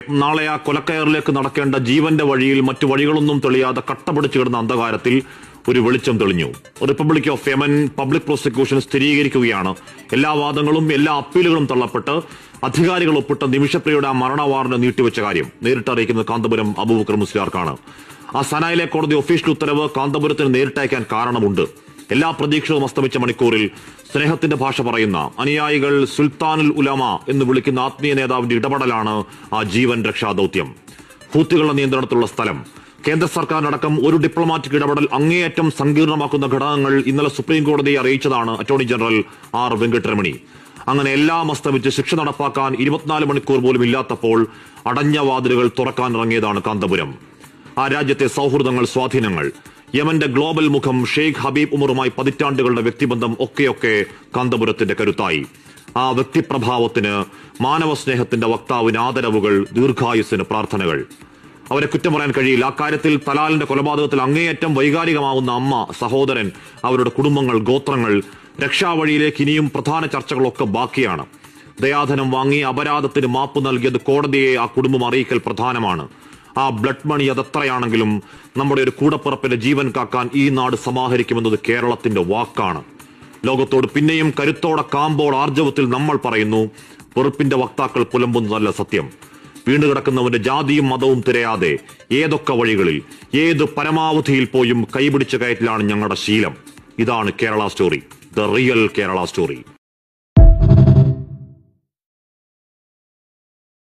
നാളെ ആ കൊലക്കയറിലേക്ക് നടക്കേണ്ട ജീവന്റെ വഴിയിൽ മറ്റു വഴികളൊന്നും തെളിയാതെ കട്ടപിടിച്ചു കിടന്ന അന്ധകാരത്തിൽ ഒരു വെളിച്ചം തെളിഞ്ഞു. Republic of Yemen public prosecution സ്ഥിരീകരിക്കുകയാണ് എല്ലാ വാദങ്ങളും എല്ലാ അപ്പീലുകളും തള്ളപ്പെട്ട് അധികാരികൾ ഒപ്പിട്ട നിമിഷപ്രിയയുടെ ആ മരണ വാറന്റ് നീട്ടിവെച്ച കാര്യം. നേരിട്ട് അറിയിക്കുന്നത് കാന്തപുരം അബൂബക്കർ മുസ്ലിയാർക്കാണ്. ആ സനായിലെ കോടതി ഒഫീഷ്യൽ ഉത്തരവ് കാന്തപുരത്തിന് നേരിട്ടയക്കാൻ കാരണമുണ്ട്. എല്ലാ പ്രതീക്ഷകളും അസ്തമിച്ച മണിക്കൂറിൽ സ്നേഹത്തിന്റെ ഭാഷ പറയുന്ന അനുയായികൾ സുൽത്താനുൽ ഉലമ എന്ന് വിളിക്കുന്ന ആത്മീയ നേതാവിന്റെ ഇടപെടലാണ് ആ ജീവൻ രക്ഷാ ദൌത്യം. ഹൂത്തികളുടെ നിയന്ത്രണത്തിലുള്ള സ്ഥലം, കേന്ദ്ര സർക്കാരിനടക്കം ഒരു ഡിപ്ലോമാറ്റിക് ഇടപെടൽ അങ്ങേയറ്റം സങ്കീർണമാക്കുന്ന ഘടകങ്ങൾ ഇന്നലെ സുപ്രീം കോടതിയെ അറിയിച്ചതാണ് അറ്റോർണി ജനറൽ ആർ വെങ്കട്ടരമണി. അങ്ങനെ എല്ലാം അസ്തമിച്ച് ശിക്ഷ നടപ്പാക്കാൻ 24 മണിക്കൂർ പോലും ഇല്ലാത്തപ്പോൾ അടഞ്ഞ വാതിലുകൾ തുറക്കാനിറങ്ങിയതാണ് കാന്തപുരം. ആ രാജ്യത്തെ സൗഹൃദങ്ങൾ, സ്വാധീനങ്ങൾ, യമന്റെ ഗ്ലോബൽ മുഖം ഷെയ്ഖ് ഹബീബ് ഉമറുമായി പതിറ്റാണ്ടുകളുടെ വ്യക്തിബന്ധം ഒക്കെയൊക്കെ കാന്തപുരത്തിന്റെ കരുത്തായി. ആ വ്യക്തിപ്രഭാവത്തിന്, മാനവ സ്നേഹത്തിന്റെ വക്താവിന് ആദരവുകൾ, ദീർഘായുസ്സിന് പ്രാർത്ഥനകൾ. അവരെ കുറ്റം പറയാൻ കഴിയില്ല. അക്കാര്യത്തിൽ തലാലിന്റെ കൊലപാതകത്തിൽ അങ്ങേയറ്റം വൈകാരികമാവുന്ന അമ്മ, സഹോദരൻ, അവരുടെ കുടുംബങ്ങൾ, ഗോത്രങ്ങൾ, രക്ഷാവഴിയിലേക്ക് ഇനിയും പ്രധാന ചർച്ചകളൊക്കെ ബാക്കിയാണ്. ദയാധനം വാങ്ങി അപരാധത്തിന് മാപ്പ് നൽകിയത് കോടതിയെ ആ കുടുംബം അറിയിക്കൽ പ്രധാനമാണ്. ആ ബ്ലഡ് മണി അതെത്രയാണെങ്കിലും നമ്മുടെ ഒരു കൂടപ്പിറപ്പിന്റെ ജീവൻ കാക്കാൻ ഈ നാട് സമാഹരിക്കുമെന്നത് കേരളത്തിന്റെ വാക്കാണ്. ലോകത്തോട് പിന്നെയും കരുത്തോടെ, കാമ്പോട്, ആർജവത്തിൽ നമ്മൾ പറയുന്നു, വെറുപ്പിന്റെ വക്താക്കൾ പുലമ്പുന്നതല്ല സത്യം. വീണ്ടുകിടക്കുന്നവന്റെ ജാതിയും മതവും തിരയാതെ ഏതൊക്കെ വഴികളിൽ, ഏത് പരമാവധിയിൽ പോയും കൈപിടിച്ച കയറ്റിലാണ് ഞങ്ങളുടെ ശീലം. ഇതാണ് Kerala story, the real Kerala story.